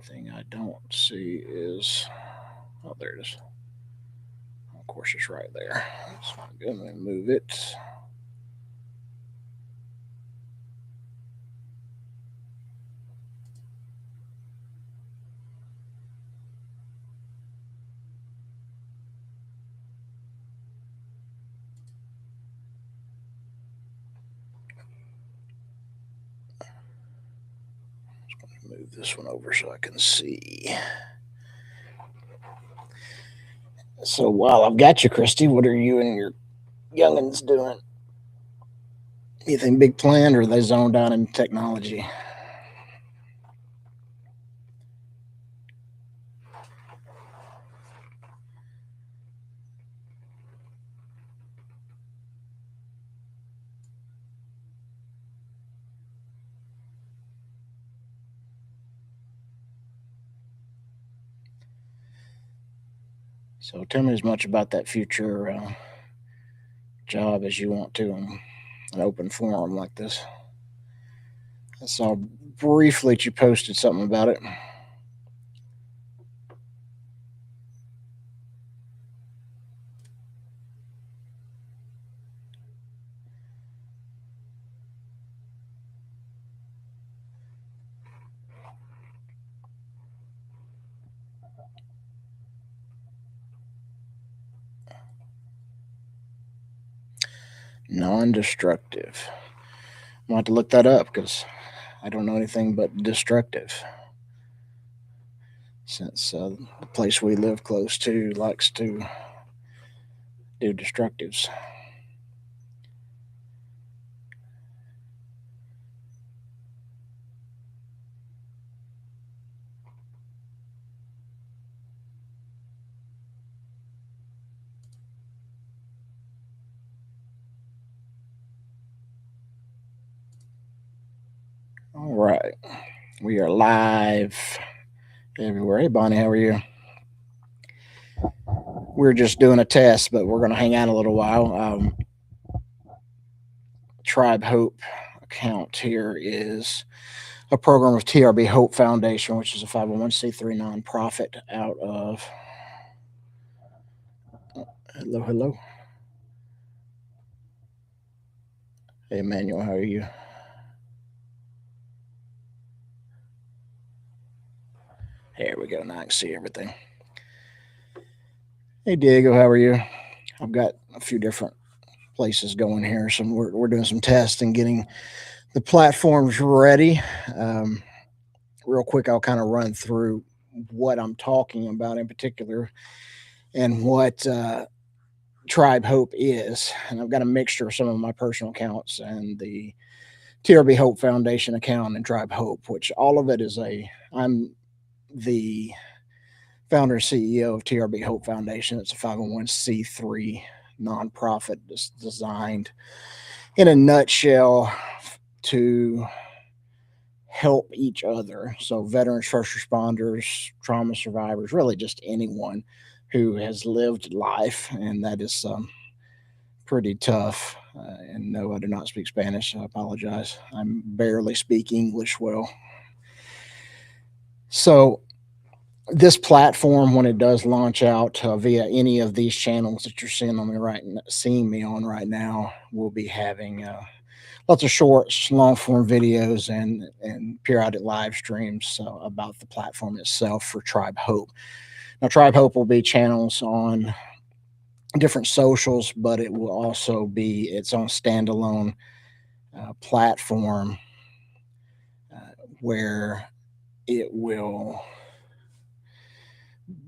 thing I don't see is, oh, there it is. Of course, it's right there. That's not good. Let me move it. Move this one over so I can see. So while I've got you, Christy, what are you and your youngins doing? Anything big planned, or are they zoned out in technology? So tell me as much about that future job as you want to in an open forum like this. I saw briefly that you posted something about it. Non-destructive. I'll have to look that up because I don't know anything but destructive. Since the place we live close to likes to do destructives. All right. We are live everywhere. Hey, Bonnie, how are you? We're just doing a test, but we're going to hang out a little while. Tribe Hope account here is a program of TRB Hope Foundation, which is a 501c3 nonprofit out of. Hello, hello. Hey, Emmanuel, how are you? Here we go. Now I can see everything. Hey, Diego, how are you? I've got a few different places going here. So we're doing some tests and getting the platforms ready. Um, Real quick, I'll kind of run through what I'm talking about in particular and what Tribe Hope is. And I've got a mixture of some of my personal accounts and the TRB Hope Foundation account and Tribe Hope, which all of it is I'm the founder and CEO of TRB Hope Foundation. It's a 501c3 nonprofit designed in a nutshell to help each other. So, veterans, first responders, trauma survivors, really just anyone who has lived life, and that is pretty tough. And no, I do not speak Spanish. I apologize. I barely speak English well. So, this platform, when it does launch out via any of these channels that you're seeing me on right now, will be having lots of short, long form videos and periodic live streams about the platform itself for Tribe Hope. Now, Tribe Hope will be channels on different socials, but it will also be its own standalone platform where it will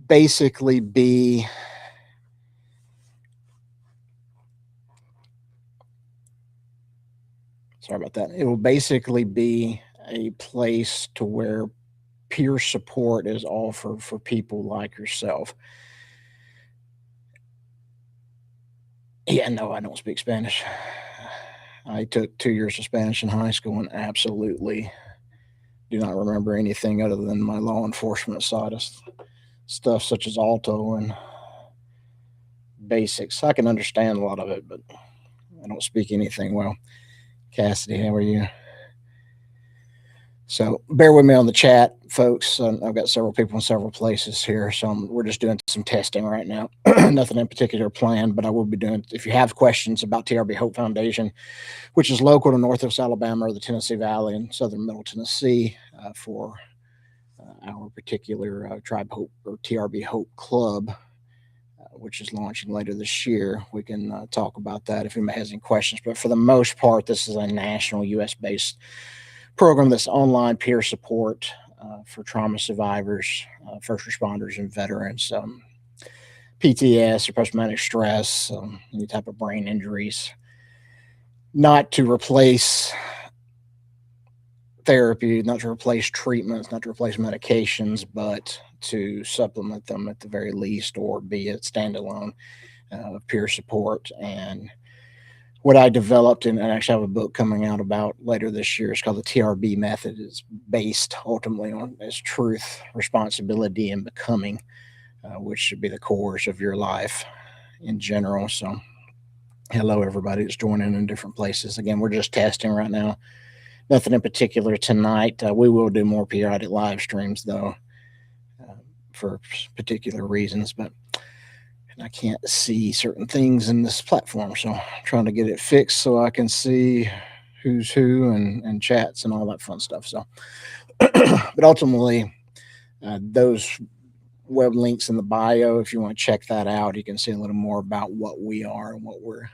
basically be sorry about that. It will basically be a place to where peer support is offered for people like yourself. Yeah, no, I don't speak Spanish. I took 2 years of Spanish in high school and absolutely do not remember anything other than my law enforcement side of stuff, such as alto and basics. I can understand a lot of it, but I don't speak anything well. Cassidy, how are you? So bear with me on the chat, folks. I've got several people in several places here, so we're just doing some testing right now. Nothing in particular planned, but I will be doing. If you have questions about TRB Hope Foundation, which is local to Northwest Alabama or the Tennessee Valley and southern Middle Tennessee, for our particular Tribe Hope or TRB Hope Club, which is launching later this year. We can talk about that if anybody has any questions. But for the most part, this is a national U.S. based program that's online peer support for trauma survivors, first responders, and veterans. PTS or post traumatic stress, any type of brain injuries, not to replace therapy, not to replace treatments, not to replace medications, but to supplement them at the very least, or be it standalone peer support. And what I developed, and I actually have a book coming out about later this year, it's called the TRB method. It's based ultimately on as truth, responsibility, and becoming, which should be the course of your life in general. So hello everybody that's joining in different places. Again, we're just testing right now. Nothing in particular tonight. We will do more periodic live streams though, for particular reasons, but I can't see certain things in this platform, so I'm trying to get it fixed so I can see who's who and chats and all that fun stuff. So, but ultimately, those web links in the bio, if you want to check that out, you can see a little more about what we are and what we're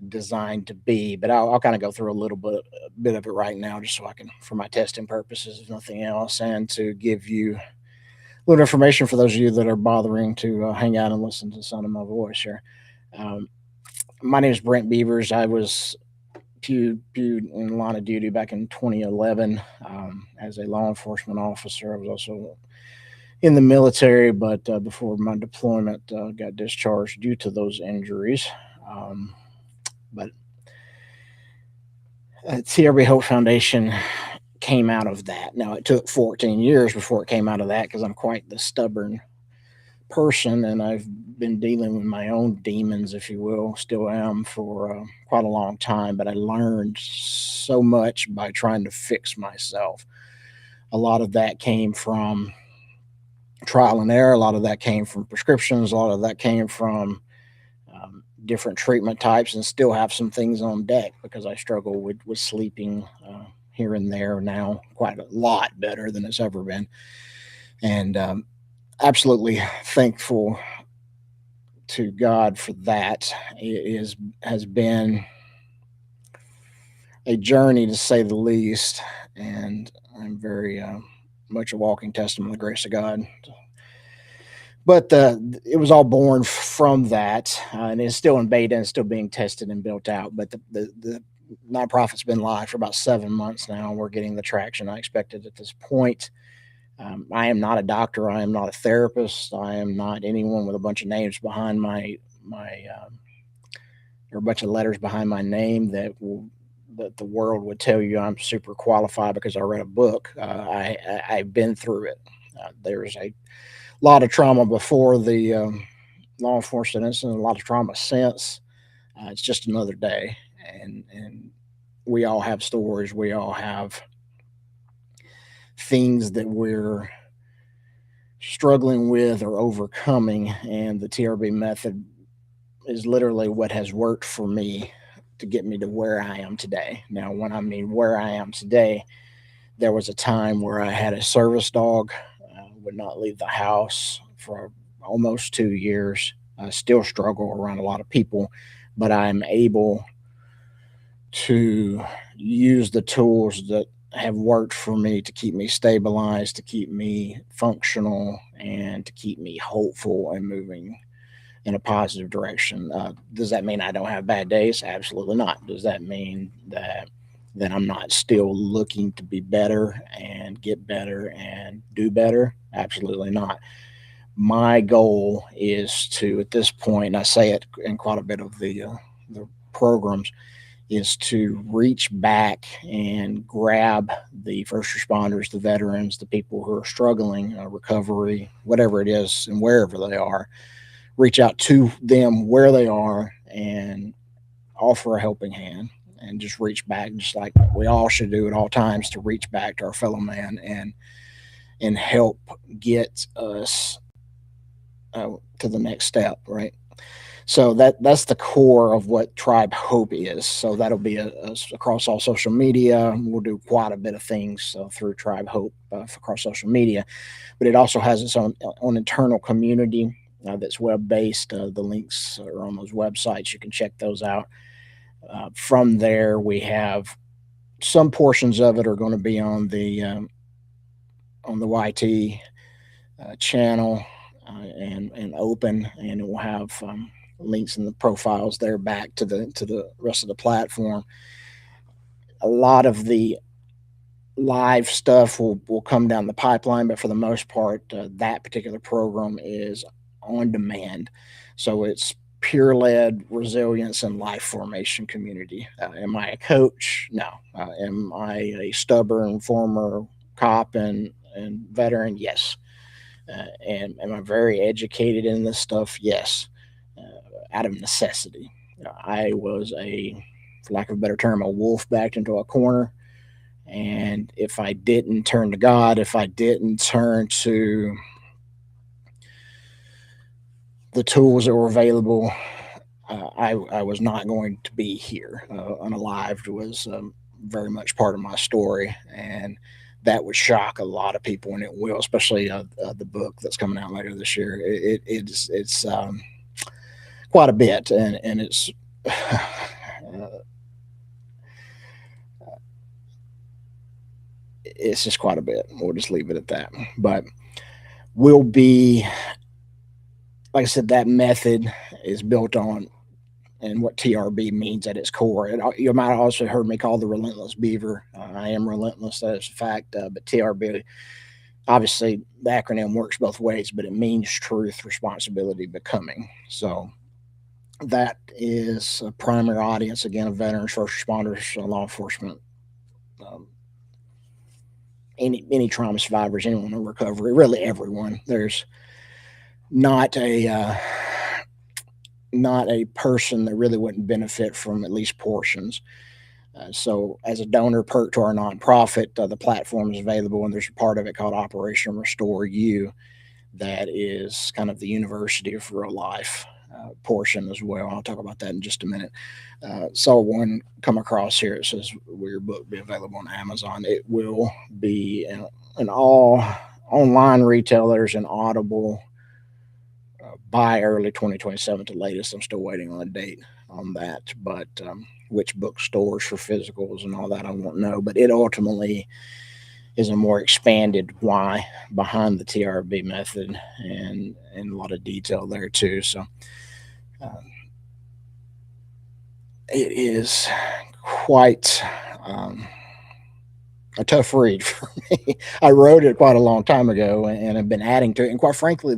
designed to be. But I'll kind of go through a little bit of it right now, just so I can, for my testing purposes, if nothing else, and to give you a little information for those of you that are bothering to hang out and listen to the sound of my voice here. My name is Brent Beavers. I was pewed in line of duty back in 2011 as a law enforcement officer. I was also in the military, but before my deployment, got discharged due to those injuries. But TRB Hope Foundation came out of that. Now, it took 14 years before it came out of that because I'm quite the stubborn person, and I've been dealing with my own demons, if you will, still am, for quite a long time. But I learned so much by trying to fix myself. A lot of that came from trial and error. A lot of that came from prescriptions. A lot of that came from different treatment types, and still have some things on deck because I struggle with sleeping here and there now quite a lot better than it's ever been. And absolutely thankful to God for that. It has been a journey, to say the least, and I'm very much a walking testament of the grace of God. But it was all born from that, and it's still in beta and still being tested and built out. But the nonprofit's been live for about 7 months now, and we're getting the traction I expected at this point. I am not a doctor. I am not a therapist. I am not anyone with a bunch of names behind my or a bunch of letters behind my name that the world would tell you I'm super qualified because I read a book. I've been through it. There's a lot of trauma before the law enforcement incident, a lot of trauma since. It's just another day, and we all have stories. We all have things that we're struggling with or overcoming, and the TRB method is literally what has worked for me to get me to where I am today. Now, when I mean where I am today, there was a time where I had a service dog, would not leave the house for almost 2 years. I still struggle around a lot of people, but I'm able to use the tools that have worked for me to keep me stabilized, to keep me functional, and to keep me hopeful and moving in a positive direction. Does that mean I don't have bad days? Absolutely not. Does that mean that I'm not still looking to be better and get better and do better? Absolutely not. My goal is to, at this point, and I say it in quite a bit of the programs, is to reach back and grab the first responders, the veterans, the people who are struggling, recovery, whatever it is, and wherever they are, reach out to them where they are and offer a helping hand. and just reach back, just like we all should do at all times, to reach back to our fellow man and help get us to the next step, right? So that's the core of what Tribe Hope is. So that'll be across all social media. We'll do quite a bit of things through Tribe Hope across social media, but it also has its own internal community that's web based. The links are on those websites. You can check those out. From there, we have some portions of it are going to be on the YT channel and open, and it will have links in the profiles there back to the rest of the platform. A lot of the live stuff will come down the pipeline, but for the most part, that particular program is on demand. So it's peer led resilience and life formation community. Am I a coach? No. Am I a stubborn former cop and veteran? Yes. And am I very educated in this stuff? Yes. Out of necessity. I was for lack of a better term, a wolf backed into a corner. And if I didn't turn to God, if I didn't turn to the tools that were available, I was not going to be here. Unalived was very much part of my story, and that would shock a lot of people, and it will, especially the book that's coming out later this year. It's quite a bit, and it's it's just quite a bit. We'll just leave it at that. But we'll be, like I said, that method is built on and what TRB means at its core. You might have also heard me call the relentless beaver. I am relentless, that is a fact. But TRB, obviously, the acronym works both ways, but it means truth, responsibility, becoming. So that is a primary audience, again, of veterans, first responders, law enforcement, um, any trauma survivors, anyone in recovery, really everyone. There's not a person that really wouldn't benefit from at least portions. So, as a donor perk to our nonprofit, the platform is available, and there's a part of it called Operation Restore You that is kind of the University of Real Life portion as well. I'll talk about that in just a minute. Saw one come across here. It says, "Will your book be available on Amazon?" It will be in all online retailers and Audible by early 2027 to latest. I'm still waiting on a date on that, but which bookstores for physicals and all that I won't know. But it ultimately is a more expanded why behind the TRB method, and a lot of detail there too. So it is quite a tough read for me. I wrote it quite a long time ago and have been adding to it. And quite frankly,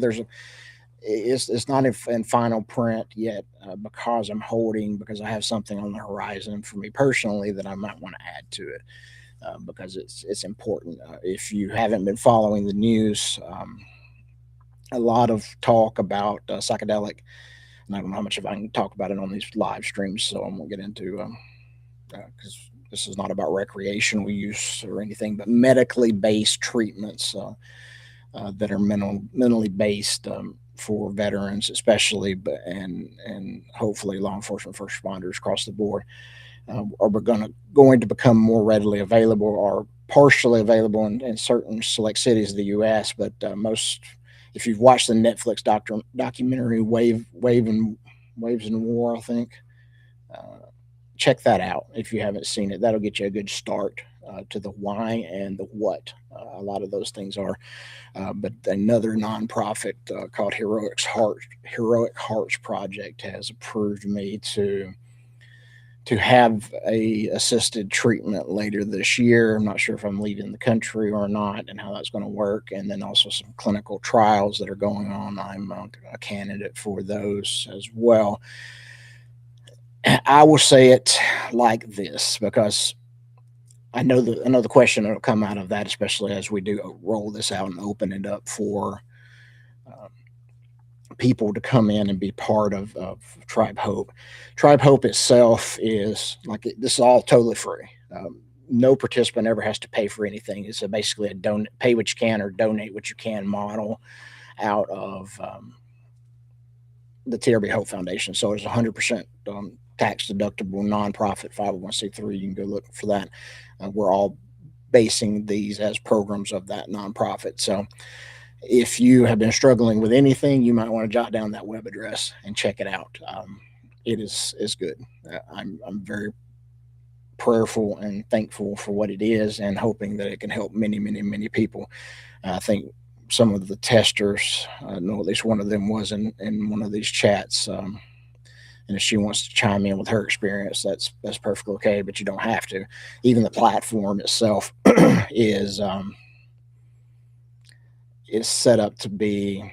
it's not in final print yet because I have something on the horizon for me personally that I might want to add to it because it's important. If you haven't been following the news, a lot of talk about psychedelic, and I don't know how much of I can talk about it on these live streams, so I won't get into because this is not about recreational use or anything, but medically based treatments that are mentally based for veterans, especially, and hopefully law enforcement, first responders across the board, are going to become more readily available or partially available in certain select cities of the U.S. But if you've watched the Netflix documentary Waves and War, I think. Check that out if you haven't seen it. That'll get you a good start to the why and the what. A lot of those things are. But another nonprofit called Heroic Hearts Project has approved me to have a assisted treatment later this year. I'm not sure if I'm leaving the country or not and how that's going to work. And then also some clinical trials that are going on. I'm a candidate for those as well. I will say it like this because I know the question that'll come out of that, especially as we do roll this out and open it up for people to come in and be part of Tribe Hope. Tribe Hope itself is like this is all totally free. No participant ever has to pay for anything. It's basically a pay what you can or donate what you can model out of the TRB Hope Foundation. So it's 100% tax deductible nonprofit 501c3. You can go look for that. We're all basing these as programs of that nonprofit. So if you have been struggling with anything, you might want to jot down that web address and check it out. It is good. I'm very prayerful and thankful for what it is, and hoping that it can help many people. I think some of the testers, I know at least one of them was in one of these chats. And if she wants to chime in with her experience, that's perfectly okay. But you don't have to. Even the platform itself is set up to be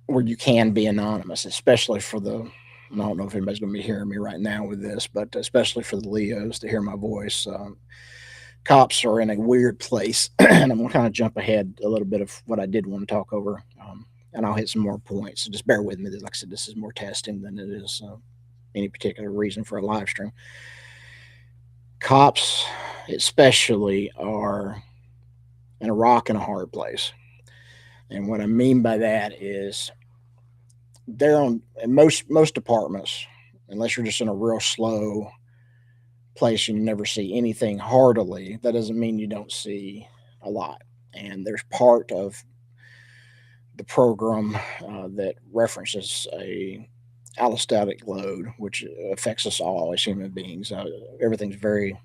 where you can be anonymous, especially for the. I don't know if anybody's going to be hearing me right now with this, but especially for the Leos to hear my voice. Cops are in a weird place, and I'm going to kind of jump ahead a little bit of what I did want to talk over, and I'll hit some more points. So just bear with me. Like I said, this is more testing than it is any particular reason for a live stream. Cops, especially, are in a rock and a hard place, and what I mean by that is they're on in most departments, unless you're just in a real slow place and you never see anything heartily. That doesn't mean you don't see a lot. And there's part of the program that references a allostatic load, which affects us all as human beings. Everything's very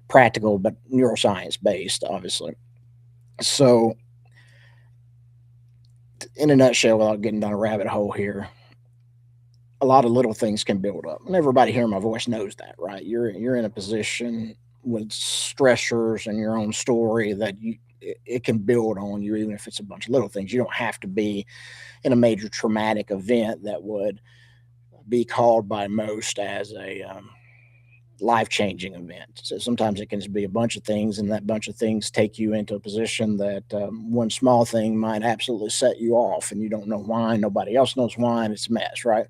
practical, but neuroscience based, obviously. So, in a nutshell, without getting down a rabbit hole here, a lot of little things can build up, and everybody hearing my voice knows that, right? You're in a position with stressors and your own story that it can build on you, even if it's a bunch of little things. You don't have to be in a major traumatic event that would be called by most as a life-changing event. So sometimes it can just be a bunch of things, and that bunch of things take you into a position that one small thing might absolutely set you off, and you don't know why. Nobody else knows why, and it's a mess, right?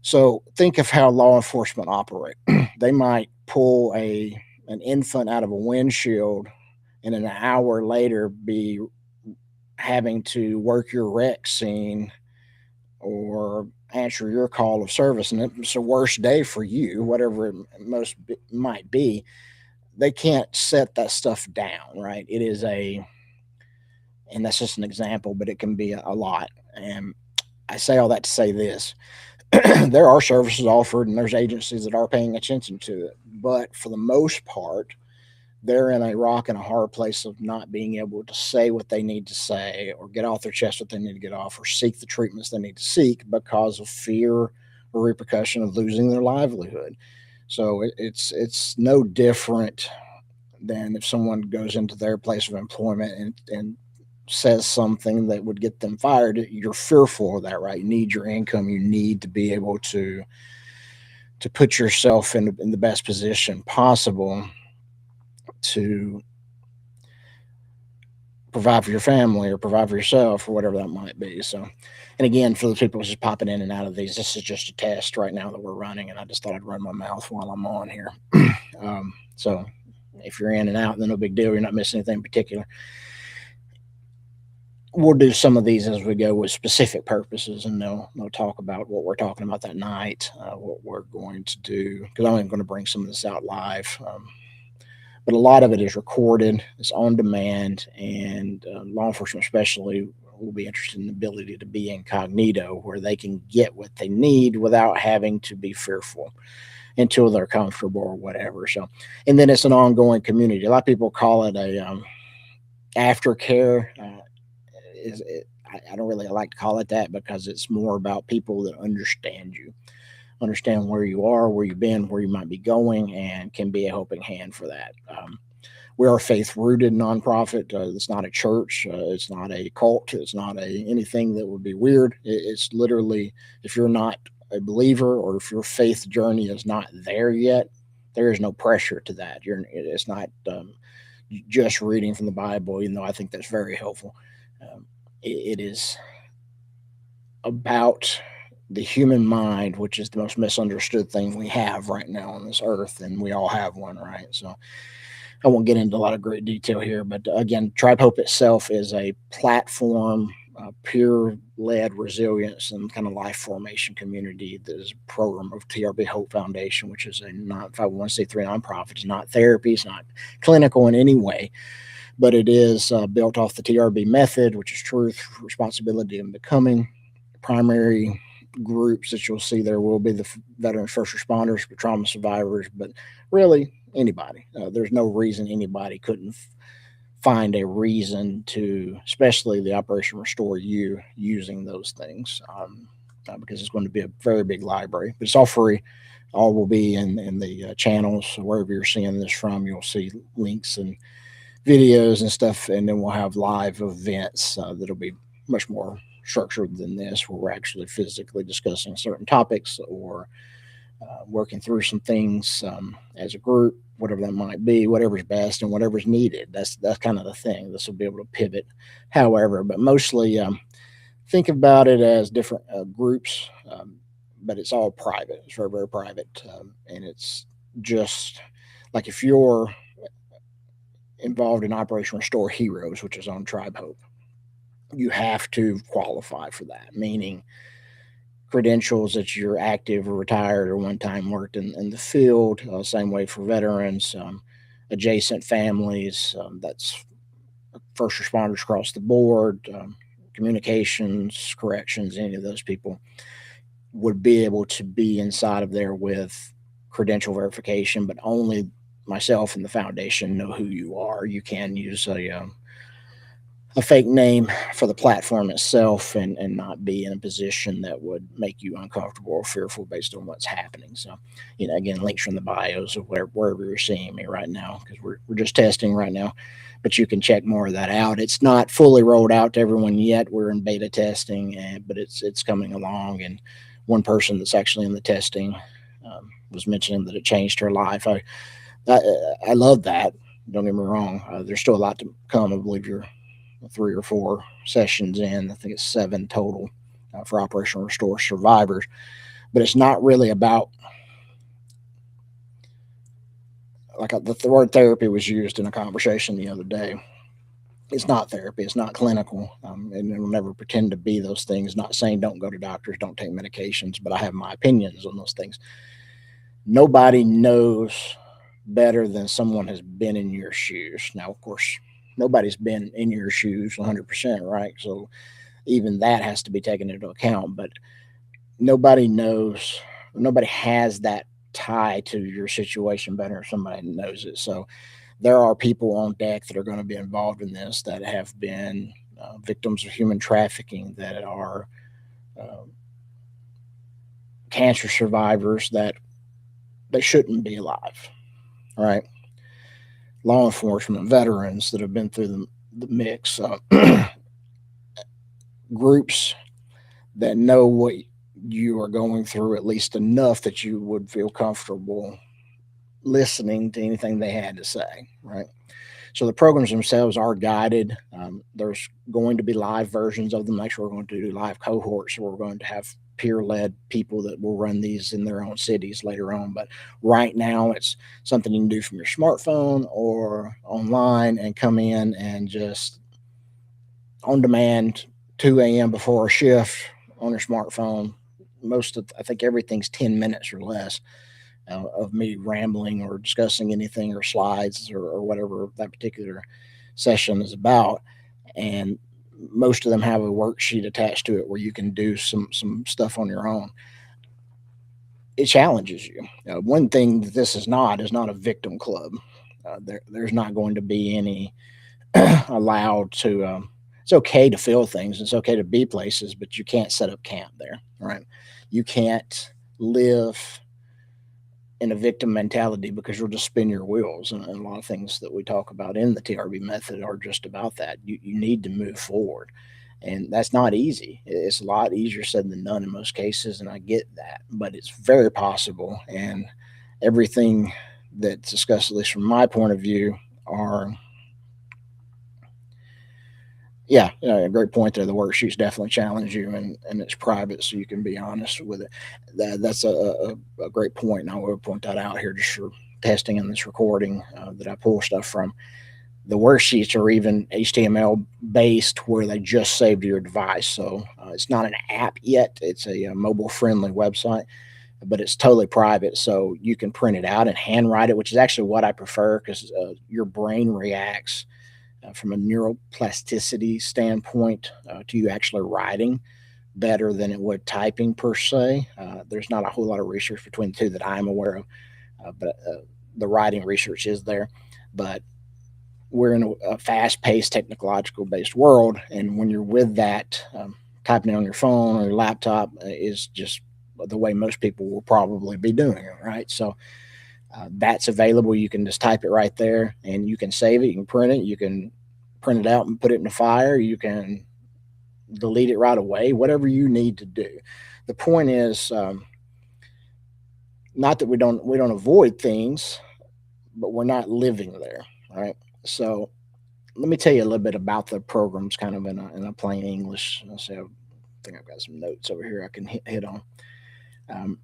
So think of how law enforcement operate. They might pull an infant out of a windshield, and an hour later be having to work your wreck scene or answer your call of service, and it's a worst day for you, whatever it might be. They can't set that stuff down, right? It is and that's just an example, but it can be a lot. And I say all that to say this: there are services offered, and there's agencies that are paying attention to it, but for the most part, they're in a rock and a hard place of not being able to say what they need to say, or get off their chest what they need to get off, or seek the treatments they need to seek because of fear or repercussion of losing their livelihood. So it's no different than if someone goes into their place of employment and says something that would get them fired. You're fearful of that, right? You need your income. You need to be able to put yourself in the best position possible to provide for your family or provide for yourself or whatever that might be. So, and again, for the people just popping in and out of these, this is just a test right now that we're running, and I just thought I'd run my mouth while I'm on here. So if you're in and out, then no big deal. You're not missing anything in particular. We'll do some of these as we go with specific purposes, and they'll talk about what we're talking about that night, what we're going to do, because I'm going to bring some of this out live. But a lot of it is recorded, it's on demand, and law enforcement especially will be interested in the ability to be incognito, where they can get what they need without having to be fearful until they're comfortable or whatever. So, and then it's an ongoing community. A lot of people call it a aftercare. I don't really like to call it that, because it's more about people that understand you, understand where you are, where you've been, where you might be going, and can be a helping hand for that. We are a faith-rooted nonprofit. It's not a church. It's not a cult. It's not anything that would be weird. It's literally, if you're not a believer or if your faith journey is not there yet, there is no pressure to that. It's not just reading from the Bible, even though I think that's very helpful. it is about the human mind, which is the most misunderstood thing we have right now on this earth, and we all have one, right? So I won't get into a lot of great detail here, but again, Tribe Hope itself is a platform, peer-led resilience and kind of life formation community that is a program of TRB Hope Foundation, which is a 501c3 nonprofit. It's not therapy, it's not clinical in any way, but it is built off the TRB method, which is truth, responsibility, and becoming. Primary groups that you'll see there will be the veterans, first responders, but trauma survivors, but really anybody. There's no reason anybody couldn't find a reason to, especially the Operation Restore You, using those things, because it's going to be a very big library. But it's all free. All will be in the channels. So wherever you're seeing this from, you'll see links and videos and stuff, and then we'll have live events that'll be much more structured than this, where we're actually physically discussing certain topics or working through some things as a group, whatever that might be, whatever's best and whatever's needed. That's kind of the thing. This will be able to pivot, however, but mostly think about it as different groups, but it's all private. It's very, very private, and it's just like if you're involved in Operation Restore Heroes, which is on Tribe Hope, you have to qualify for that, meaning credentials that you're active or retired or one time worked in the field. Same way for veterans, adjacent families, that's first responders across the board, communications, corrections, any of those people would be able to be inside of there with credential verification, but only myself and the foundation know who you are. You can use a fake name for the platform itself and not be in a position that would make you uncomfortable or fearful based on what's happening. So, again, links from the bios of wherever you're seeing me right now, because we're just testing right now, but you can check more of that out. It's not fully rolled out to everyone yet. We're in beta testing, but it's coming along. And one person that's actually in the testing was mentioning that it changed her life. I love that. Don't get me wrong. There's still a lot to come. I believe you're 3 or 4 sessions in. I think it's 7 total for Operation Restore survivors. But it's not really about, like the word therapy was used in a conversation the other day. It's not therapy. It's not clinical. And it'll never pretend to be those things. Not saying don't go to doctors, don't take medications, but I have my opinions on those things. Nobody knows better than someone has been in your shoes. Now, of course, nobody's been in your shoes 100%, right? So even that has to be taken into account. But nobody knows, nobody has that tie to your situation better if somebody knows it. So there are people on deck that are going to be involved in this that have been victims of human trafficking, that are cancer survivors that they shouldn't be alive, right? Law enforcement, veterans that have been through the mix, groups that know what you are going through at least enough that you would feel comfortable listening to anything they had to say, right? So the programs themselves are guided. There's going to be live versions of them. Actually, we're going to do live cohorts. So we're going to have peer-led people that will run these in their own cities later on. But right now, it's something you can do from your smartphone or online and come in and just on demand, 2 a.m. before a shift on your smartphone. I think everything's 10 minutes or less of me rambling or discussing anything or slides or whatever that particular session is about. And most of them have a worksheet attached to it where you can do some stuff on your own. It challenges you. One thing that this is not a victim club. There's not going to be any allowed to. It's okay to feel things. It's okay to be places, but you can't set up camp there, right? You can't live in a victim mentality because you'll just spin your wheels. And a lot of things that we talk about in the TRB method are just about that. You need to move forward. And that's not easy. It's a lot easier said than done in most cases. And I get that, but it's very possible. And everything that's discussed, at least from my point of view, are Yeah, yeah, great point there. The worksheets definitely challenge you, and it's private, so you can be honest with it. That's a great point, and I will point that out here just for testing in this recording that I pull stuff from. The worksheets are even HTML based, where they just save to your device. So it's not an app yet; it's a mobile friendly website, but it's totally private. So you can print it out and handwrite it, which is actually what I prefer because your brain reacts from a neuroplasticity standpoint to you actually writing better than it would typing per se. There's not a whole lot of research between the two that I'm aware of, but the writing research is there. But we're in a fast-paced, technological-based world, and when you're with that, typing it on your phone or your laptop is just the way most people will probably be doing it, right? So that's available. You can just type it right there, and you can save it. You can print it. You can print it out and put it in the fire. You can delete it right away. Whatever you need to do. The point is, not that we don't avoid things, but we're not living there, right? So let me tell you a little bit about the programs, kind of in a plain English. Let's see, I think I've got some notes over here I can hit on. Um,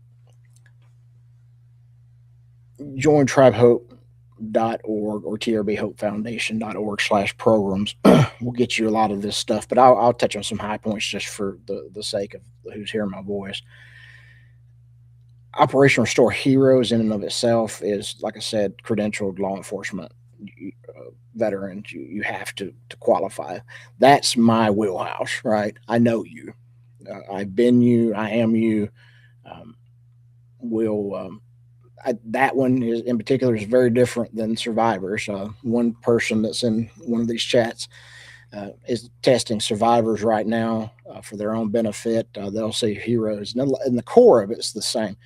jointribehope.org or TRB Hope Foundation.org/programs will get you a lot of this stuff, but I'll touch on some high points just for the sake of who's hearing my voice. Operation Restore Heroes in and of itself is, like I said, credentialed law enforcement veterans. You have to qualify. That's my wheelhouse, right? I know you. I've been you. I am you. Um, will that one is in particular is very different than survivors. One person that's in one of these chats is testing survivors right now for their own benefit. They'll see heroes, and the core of it's the same,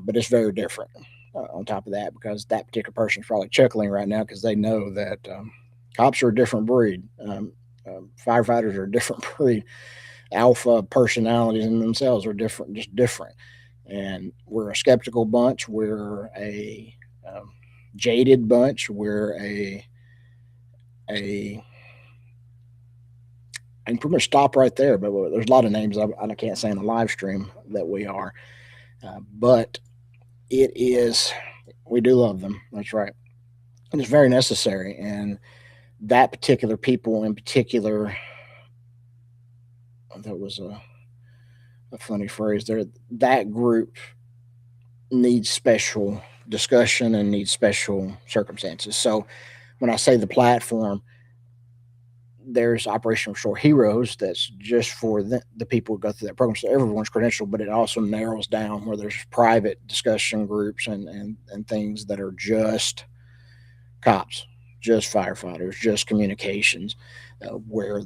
but it's very different. On top of that, because that particular person is probably chuckling right now because they know that cops are a different breed. Firefighters are a different breed. Alpha personalities in themselves are different, just different. And we're a skeptical bunch. We're a jaded bunch. We're a I can pretty much stop right there. But there's a lot of names I can't say in the live stream that we are. But it is, we do love them. That's right. And it's very necessary. And that particular people in particular, that was a funny phrase there. That group needs special discussion and needs special circumstances. So when I say the platform, there's Operation Restore Heroes that's just for the people who go through that program. So everyone's credentialed, but it also narrows down where there's private discussion groups and things that are just cops, just firefighters, just communications, where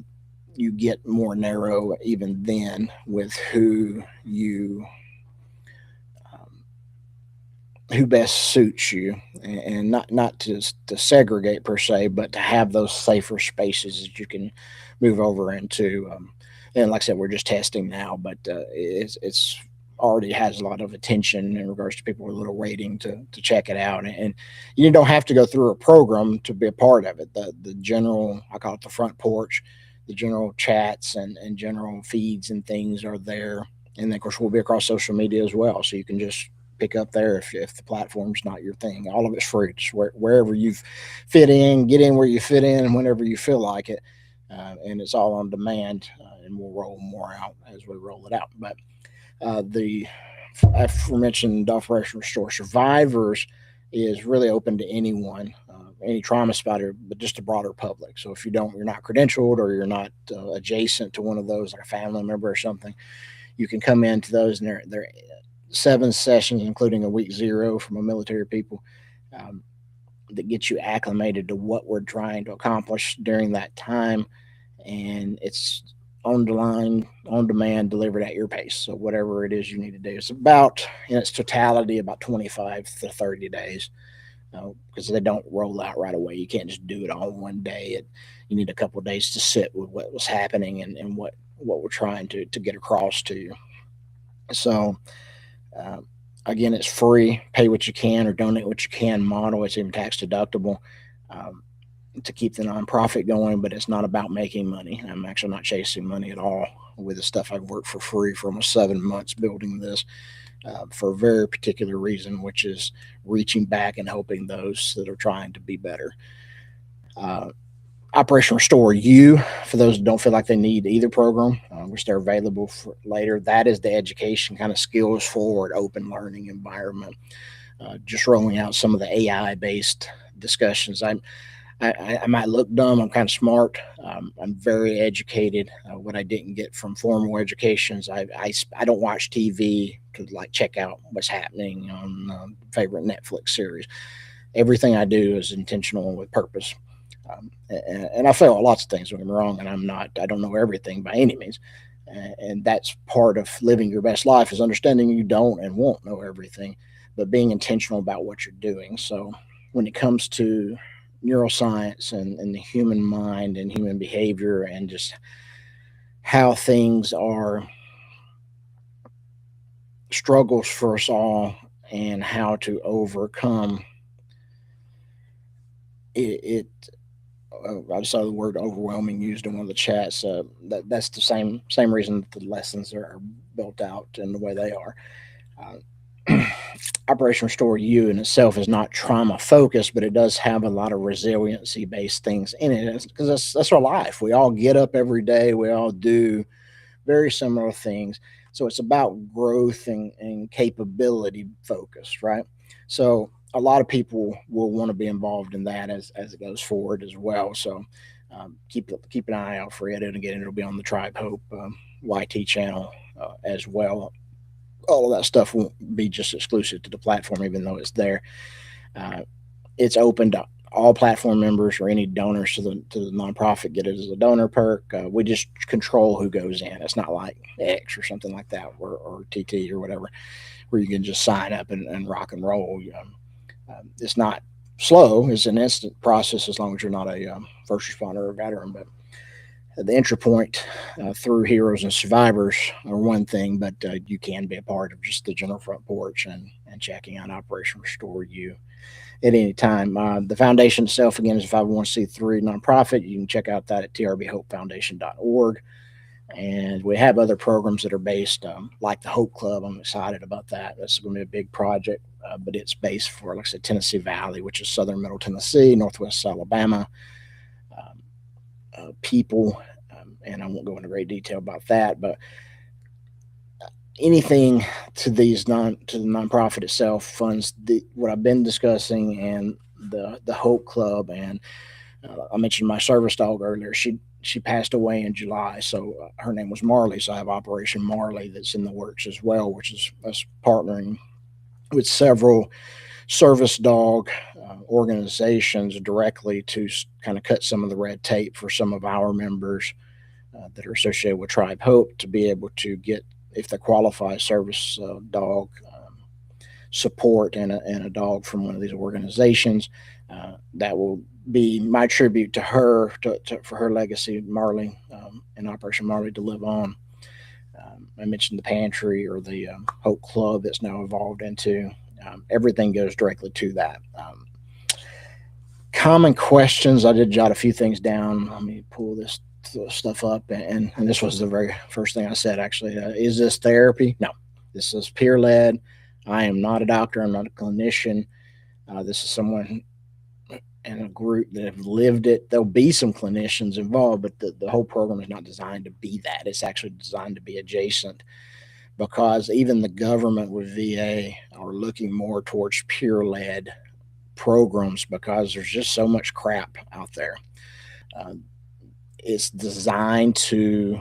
you get more narrow even then with who best suits you, and not to segregate per se, but to have those safer spaces that you can move over into. And like I said, we're just testing now, but it's already has a lot of attention in regards to people with a little rating to check it out, and you don't have to go through a program to be a part of it. The general, I call it the front porch, the general chats and general feeds and things are there, and then of course we'll be across social media as well, so you can just pick up there if the platform's not your thing. All of it's free. Just wherever you fit in, get in where you fit in, whenever you feel like it, and it's all on demand. And we'll roll more out as we roll it out. But the aforementioned Operation Restore Survivors is really open to anyone, any trauma spotter, but just the broader public. So if you're not credentialed or you're not adjacent to one of those, like a family member or something, you can come into those, and they're 7 sessions, including a week 0 from a military people, um, that gets you acclimated to what we're trying to accomplish during that time. And it's on the line, on demand, delivered at your pace. So whatever it is you need to do, it's about in its totality about 25 to 30 days. Because they don't roll out right away. You can't just do it all in one day. You need a couple of days to sit with what was happening and what we're trying to get across to you. So uh, again, it's free. Pay what you can or donate what you can model. It's even tax deductible. Um, to keep the nonprofit going, but it's not about making money. I'm actually not chasing money at all with the stuff. I've worked for free for almost 7 months building this for a very particular reason, which is reaching back and helping those that are trying to be better. Uh, Operation Restore You, for those who don't feel like they need either program, which they're available for later, that is the education kind of skills forward, open learning environment. Just rolling out some of the AI based discussions. I might look dumb. I'm kind of smart. I'm very educated. What I didn't get from formal educations, I don't watch TV to like check out what's happening on favorite Netflix series. Everything I do is intentional and with purpose. And I fail at lots of things. Don't get me wrong, and I don't know everything by any means. And that's part of living your best life is understanding you don't and won't know everything, but being intentional about what you're doing. So when it comes to neuroscience and the human mind and human behavior and just how things are struggles for us all and how to overcome it. I saw the word overwhelming used in one of the chats. That's the same reason that the lessons are built out in the way they are. Uh, Operation Restore You in itself is not trauma focused, but it does have a lot of resiliency based things in it because that's our life. We all get up every day. We all do very similar things. So it's about growth and capability focused, right? So a lot of people will want to be involved in that as it goes forward as well. So keep an eye out for it. And again, it'll be on the Tribe Hope YT channel as well. All of that stuff won't be just exclusive to the platform, even though it's there. Uh, it's open to all platform members or any donors to the nonprofit get it as a donor perk. We just control who goes in. It's not like X or something like that, or TT or whatever, where you can just sign up and rock and roll. It's not slow. It's an instant process as long as you're not a first responder or veteran. But the entry point through Heroes and Survivors are one thing, but you can be a part of just the general front porch and checking out Operation Restore You at any time. The foundation itself, again, is a 501c3 nonprofit. You can check out that at trbhopefoundation.org. And we have other programs that are based, like the Hope Club. I'm excited about that. That's going to be a big project, but it's based for, like I said, Tennessee Valley, which is southern middle Tennessee, northwest Alabama. People, and I won't go into great detail about that, but anything to the nonprofit itself funds what I've been discussing and the Hope Club. And I mentioned my service dog earlier. She passed away in July, so her name was Marley. So I have Operation Marley that's in the works as well, which is us partnering with several service dog organizations directly to kind of cut some of the red tape for some of our members that are associated with Tribe Hope to be able to get, if they qualify, service dog support and a dog from one of these organizations. That will be my tribute to her, for her legacy, Marley, and Operation Marley to live on. I mentioned the pantry or the Hope Club that's now evolved into. Everything goes directly to that. Common questions. I did jot a few things down. Let me pull this stuff up. And this was the very first thing I said, actually. Is this therapy? No. This is peer led. I am not a doctor. I'm not a clinician. This is someone in a group that have lived it. There'll be some clinicians involved, but the whole program is not designed to be that. It's actually designed to be adjacent, because even the government with VA are looking more towards peer led programs because there's just so much crap out there. Uh, it's designed to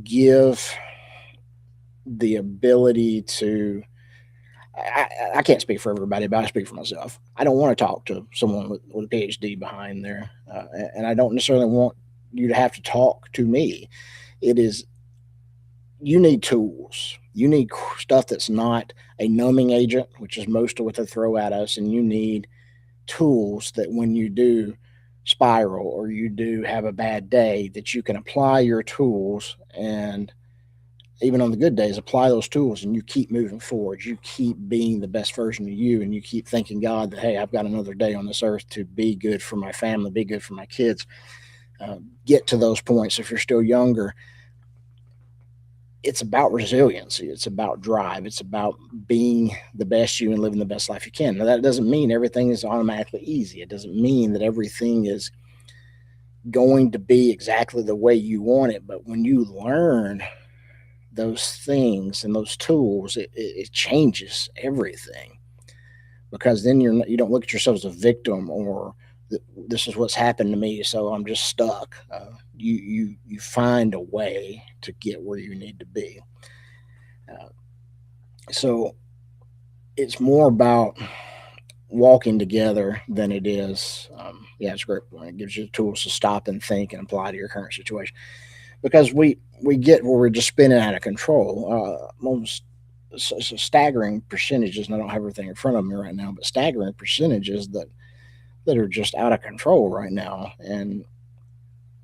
give the ability to. I can't speak for everybody, but I speak for myself. I don't want to talk to someone with a PhD behind there, and I don't necessarily want you to have to talk to me. It is, you need tools. You need stuff that's not a numbing agent, which is most of what they throw at us, and you need tools that when you do spiral or you do have a bad day, that you can apply your tools and even on the good days, apply those tools and you keep moving forward. You keep being the best version of you, and you keep thanking God that, hey, I've got another day on this earth to be good for my family, be good for my kids. Get to those points. If you're still younger, it's about resiliency. It's about drive. It's about being the best you and living the best life you can. Now, that doesn't mean everything is automatically easy. It doesn't mean that everything is going to be exactly the way you want it. But when you learn those things and those tools, it changes everything, because then you don't look at yourself as a victim, or this is what's happened to me, so I'm just stuck. You find a way to get where you need to be. Uh, so it's more about walking together than it is. Yeah, it's a great point. It gives you the tools to stop and think and apply to your current situation, because we get where we're just spinning out of control. Most so staggering percentages, and I don't have everything in front of me right now, but staggering percentages that are just out of control right now. And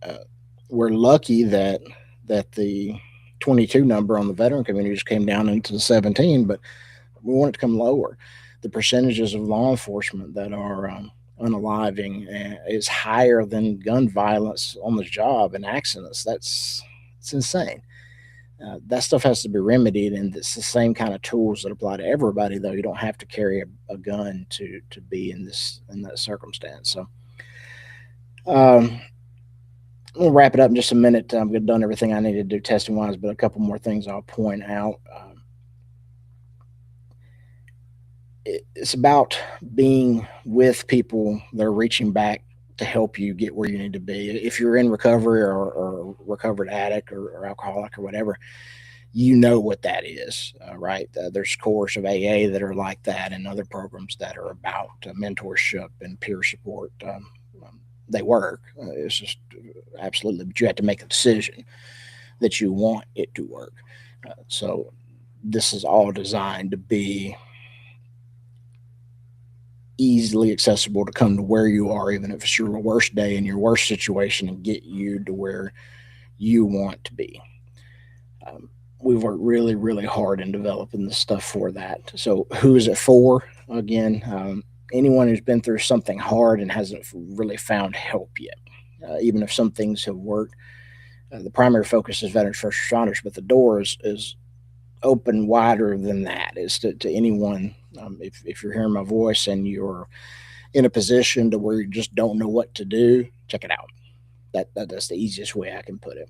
uh, we're lucky that the 22 number on the veteran community just came down into the 17, but we want it to come lower. The percentages of law enforcement that are unaliving is higher than gun violence on the job and accidents. It's insane. That stuff has to be remedied, and it's the same kind of tools that apply to everybody. Though you don't have to carry a gun to be in that circumstance. So, um, we'll wrap it up in just a minute. I've done everything I need to do testing wise, but a couple more things I'll point out. It's about being with people that are reaching back to help you get where you need to be. If you're in recovery, or recovered addict, or alcoholic, or whatever, you know what that is, right? There's cores of AA that are like that, and other programs that are about mentorship and peer support. They work. It's just absolutely, but you have to make a decision that you want it to work. So this is all designed to be easily accessible, to come to where you are, even if it's your worst day and your worst situation, and get you to where you want to be. Um, we've worked really, really hard in developing this stuff for that. So, who is it for? Again, anyone who's been through something hard and hasn't really found help yet. Even if some things have worked, the primary focus is veterans, first responders, but the door is open wider than that. Is to anyone. If you're hearing my voice and you're in a position to where you just don't know what to do, check it out. That's the easiest way I can put it.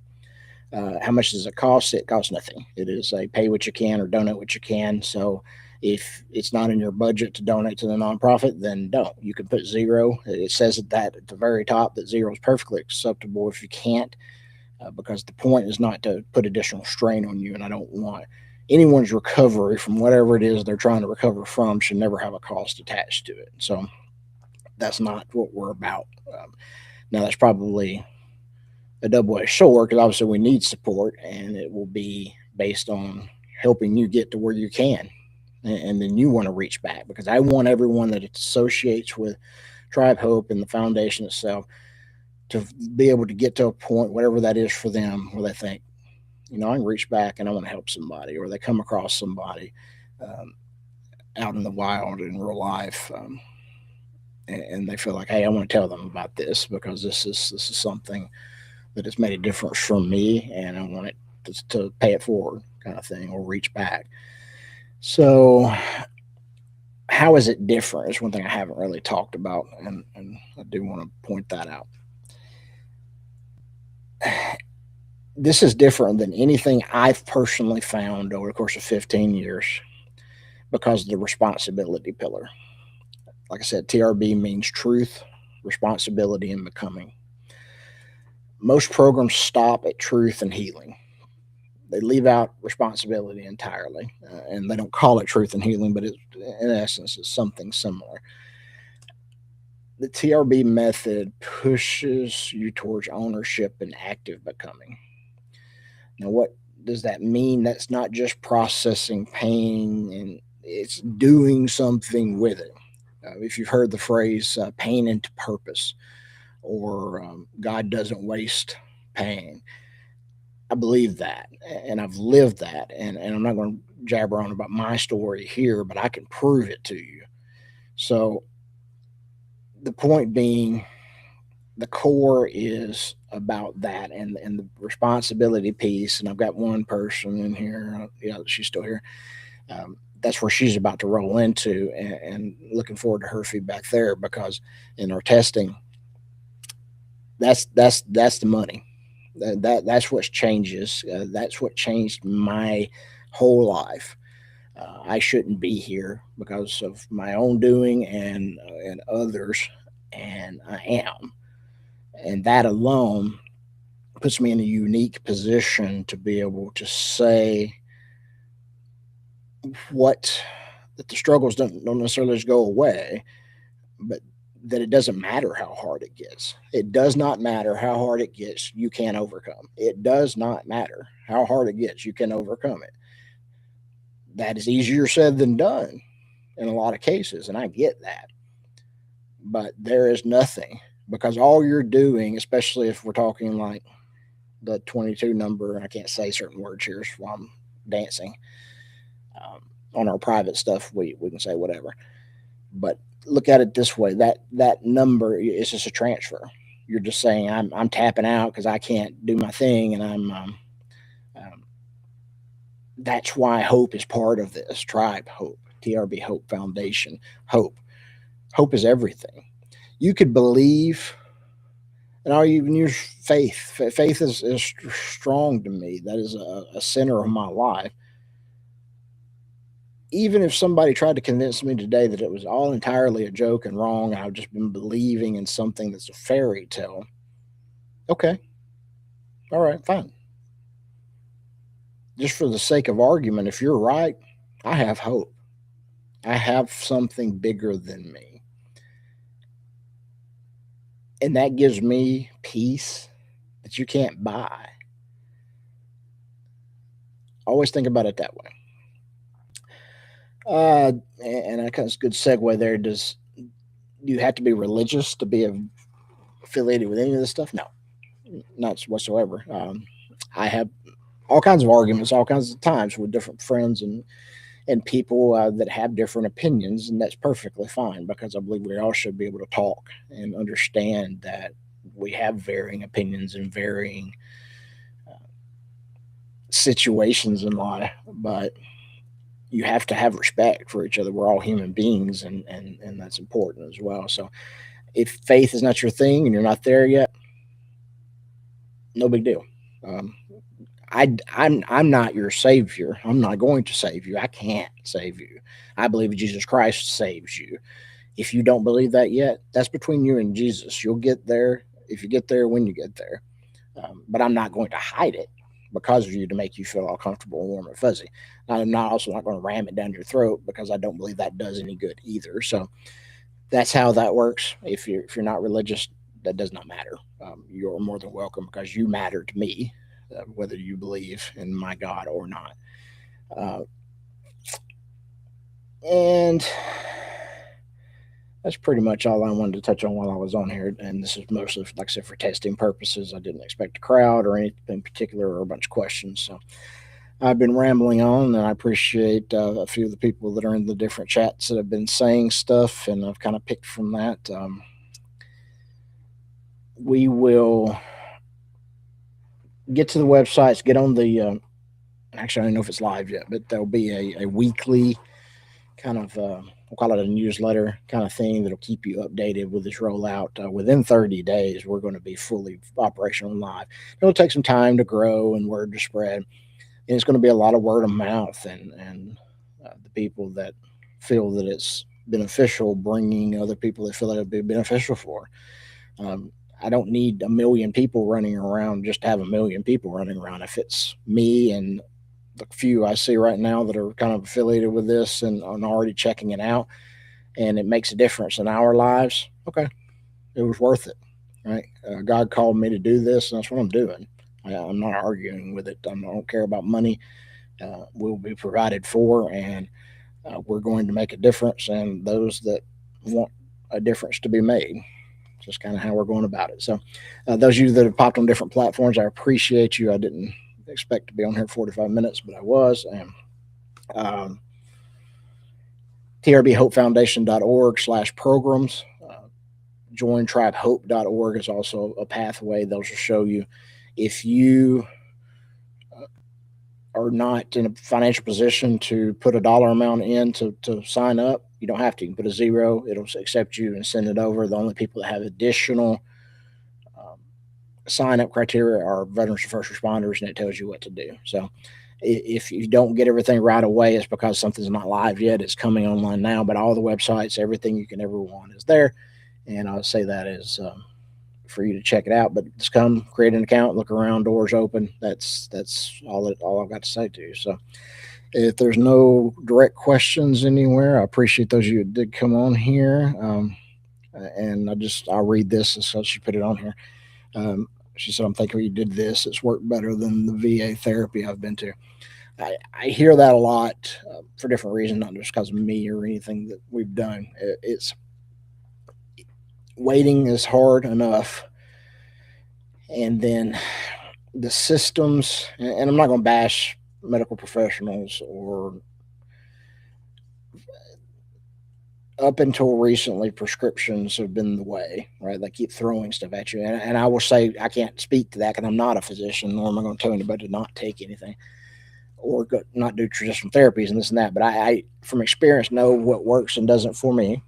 How much does it cost? It costs nothing. It is a pay what you can or donate what you can. So if it's not in your budget to donate to the nonprofit, then don't. You can put zero. It says that at the very top, that zero is perfectly acceptable if you can't, because the point is not to put additional strain on you. And I don't want anyone's recovery from whatever it is they're trying to recover from should never have a cost attached to it. So that's not what we're about. Now, that's probably a double-edged sword, because obviously we need support, and it will be based on helping you get to where you can, and then you want to reach back, because I want everyone that it associates with Tribe Hope and the foundation itself to be able to get to a point, whatever that is for them, where they think, I can reach back and I want to help somebody, or they come across somebody um, out in the wild in real life, and they feel like, hey, I want to tell them about this, because this is something that has made a difference for me, and I want it to pay it forward, kind of thing, or reach back. So, how is it different? Is one thing I haven't really talked about, and I do want to point that out. This is different than anything I've personally found over the course of 15 years, because of the responsibility pillar. Like I said, TRB means truth, responsibility, and becoming. Most programs stop at truth and healing. They leave out responsibility entirely, and they don't call it truth and healing, but in essence, it's something similar. The TRB method pushes you towards ownership and active becoming. Now, what does that mean? That's not just processing pain, and it's doing something with it. If you've heard the phrase pain into purpose, or God doesn't waste pain, I believe that, and I've lived that, and I'm not going to jabber on about my story here, but I can prove it to you. So the point being, the core is about that, and the responsibility piece. And I've got one person in here, she's still here. That's where she's about to roll into, and looking forward to her feedback there, because in our testing, that's the money. That's what changes. That's what changed my whole life. I shouldn't be here because of my own doing and others, and I am, and that alone puts me in a unique position to be able to say what that the struggles don't necessarily just go away, but that it doesn't matter how hard it gets. It does not matter how hard it gets, you can overcome. It does not matter how hard it gets, you can overcome it. That is easier said than done in a lot of cases, and I get that. But there is nothing, because all you're doing, especially if we're talking like the 22 number, I can't say certain words here while I'm dancing. On our private stuff, we can say whatever. But look at it this way: that number is just a transfer. You're just saying I'm tapping out because I can't do my thing, and um, that's why hope is part of this. Tribe Hope, TRB Hope Foundation. Hope is everything. You could believe, and I'll even use faith. Faith is strong to me. That is a center of my life. Even if somebody tried to convince me today that it was all entirely a joke and wrong, and I've just been believing in something that's a fairy tale, okay, all right, fine. Just for the sake of argument, if you're right, I have hope. I have something bigger than me. And that gives me peace that you can't buy. Always think about it that way. And I kind of good segue there. Does you have to be religious to be affiliated with any of this stuff? No, not whatsoever. I have all kinds of arguments, all kinds of times with different friends and people that have different opinions, and that's perfectly fine, because I believe we all should be able to talk and understand that we have varying opinions and varying situations in life, but you have to have respect for each other. We're all human beings, and that's important as well. So if faith is not your thing and you're not there yet, no big deal. Um, I'm not your savior. I'm not going to save you. I can't save you. I believe Jesus Christ saves you. If you don't believe that yet, that's between you and Jesus. You'll get there if you get there, when you get there. But I'm not going to hide it because of you to make you feel all comfortable and warm and fuzzy. I'm not also not going to ram it down your throat, because I don't believe that does any good either. So that's how that works. If you're not religious, that does not matter. You're more than welcome, because you matter to me, whether you believe in my God or not. Uh, and that's pretty much all I wanted to touch on while I was on here. And this is mostly, like I said, for testing purposes. I didn't expect a crowd or anything in particular, or a bunch of questions. So I've been rambling on, and I appreciate a few of the people that are in the different chats that have been saying stuff, and I've kind of picked from that. We will get to the websites, get on the. Actually, I don't know if it's live yet, but there'll be a weekly kind of we'll call it a newsletter kind of thing that'll keep you updated with this rollout. Within 30 days, we're going to be fully operational and live. It'll take some time to grow and word to spread, and it's going to be a lot of word of mouth, and the people that feel that it's beneficial, bringing other people that feel that it'll be beneficial for. I don't need a million people running around just to have a million people running around. If it's me and the few I see right now that are kind of affiliated with this and are already checking it out, and it makes a difference in our lives, okay, it was worth it, right? God called me to do this, and that's what I'm doing. I'm not arguing with it. I don't care about money. We'll be provided for, and we're going to make a difference, and those that want a difference to be made. Just kind of how we're going about it. So, those of you that have popped on different platforms, I appreciate you. I didn't expect to be on here 45 minutes, but I was. And TRBHopeFoundation.org/programs. jointribehope.org is also a pathway. Those will show you if you are not in a financial position to put a dollar amount in to sign up. You don't have to. You can put a zero. It'll accept you and send it over. The only people that have additional sign up criteria are veterans and first responders, and it tells you what to do. So if you don't get everything right away, it's because something's not live yet. It's coming online now, but all the websites, everything you can ever want is there. And I'll say that is for you to check it out. But just come, create an account, look around, doors open. That's all I've got to say to you. So if there's no direct questions anywhere, I appreciate those of you that did come on here. And I'll read this as such. You put it on here. She said, I'm thinking you did this. It's worked better than the VA therapy I've been to. I hear that a lot for different reasons, not just because of me or anything that we've done. It's waiting is hard enough. And then the systems, and I'm not going to bash medical professionals or up until recently, prescriptions have been the way, right? They keep throwing stuff at you. And I will say, I can't speak to that because I'm not a physician, nor am I going to tell anybody to not take anything or not do traditional therapies and this and that. But I from experience, know what works and doesn't for me.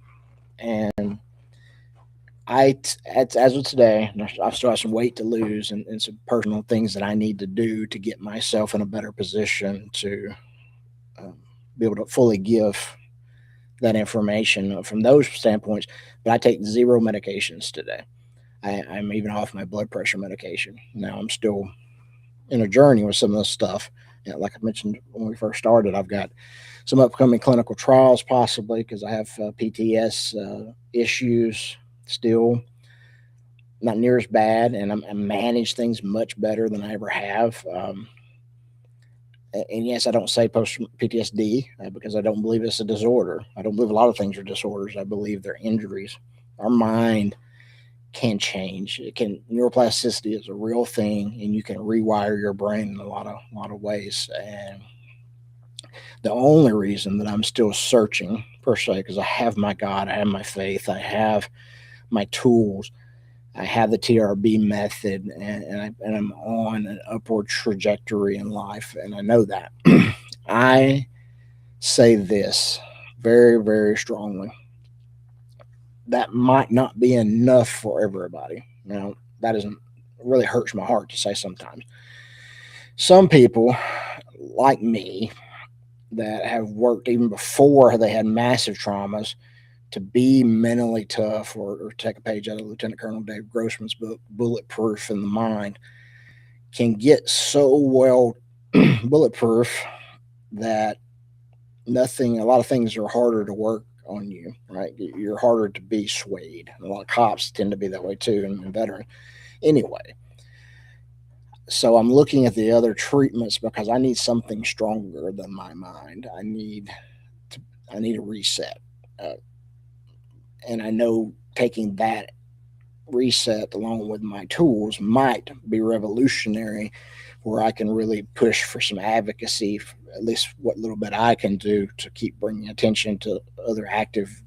And as of today, I still have some weight to lose and some personal things that I need to do to get myself in a better position to be able to fully give that information from those standpoints. But I take 0 medications today. I'm even off my blood pressure medication. Now I'm still in a journey with some of this stuff. Like I mentioned when we first started, I've got some upcoming clinical trials possibly because I have PTS issues still, not near as bad, and I manage things much better than I ever have. And yes, I don't say post PTSD because I don't believe it's a disorder. I don't believe a lot of things are disorders. I believe they're injuries. Our mind can change. Neuroplasticity is a real thing, and you can rewire your brain in a lot of ways. And the only reason that I'm still searching per se, because I have my God, I have my faith, I have my tools, I have the TRB method, and I'm on an upward trajectory in life, and I know that. I say this very, very strongly. That might not be enough for everybody. Now, that really hurts my heart to say sometimes. Some people, like me, that have worked even before they had massive traumas, to be mentally tough, or take a page out of Lieutenant Colonel Dave Grossman's book, Bulletproof in the Mind, can get so well bulletproof that a lot of things are harder to work on you, right? You're harder to be swayed. A lot of cops tend to be that way too, and veterans. Anyway, so I'm looking at the other treatments because I need something stronger than my mind. I need a reset. And I know taking that reset along with my tools might be revolutionary, where I can really push for some advocacy, for at least what little bit I can do to keep bringing attention to other active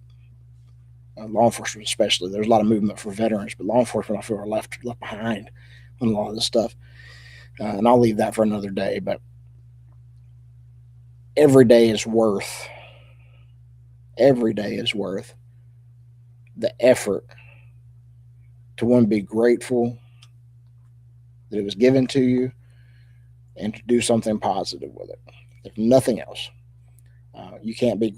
law enforcement, especially. There's a lot of movement for veterans, but law enforcement, I feel, are left behind on a lot of this stuff. And I'll leave that for another day. But every day is worth the effort to, one, be grateful that it was given to you, and to do something positive with it. If nothing else, you can't be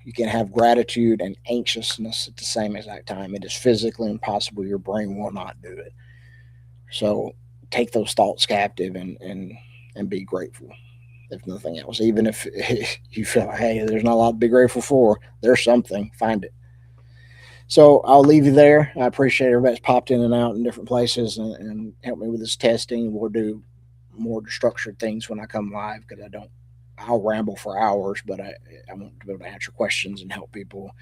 you can have gratitude and anxiousness at the same exact time. It is physically impossible. Your brain will not do it. So take those thoughts captive and be grateful, if nothing else. Even if you feel like, hey, there's not a lot to be grateful for, there's something, find it. So I'll leave you there. I appreciate everybody's popped in and out in different places and helped me with this testing. We'll do more structured things when I come live, because I'll ramble for hours, but I want to be able to answer questions and help people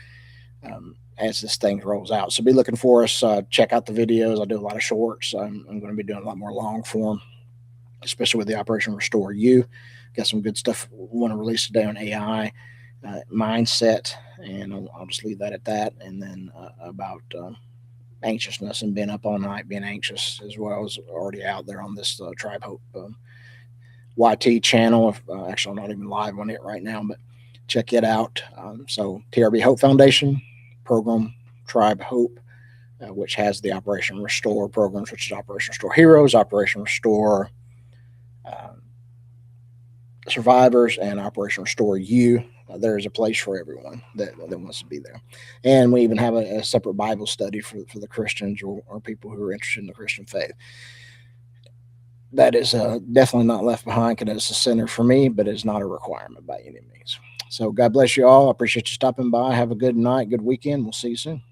as this thing rolls out. So be looking for us. Check out the videos. I do a lot of shorts. I'm going to be doing a lot more long form especially with the Operation Restore You. Got some good stuff we want to release today on AI, mindset, and I'll just leave that at that. And then about anxiousness and being up all night, being anxious, as well as already out there on this Tribe Hope YT channel. Actually, I'm not even live on it right now, but check it out. So TRB Hope Foundation program, Tribe Hope, which has the Operation Restore programs, which is Operation Restore Heroes, Operation Restore Survivors, and Operation Restore You. There is a place for everyone that wants to be there. And we even have a separate Bible study for the Christians or people who are interested in the Christian faith. That is definitely not left behind, because it's a center for me, but it's not a requirement by any means. So God bless you all. I appreciate you stopping by. Have a good night, good weekend. We'll see you soon.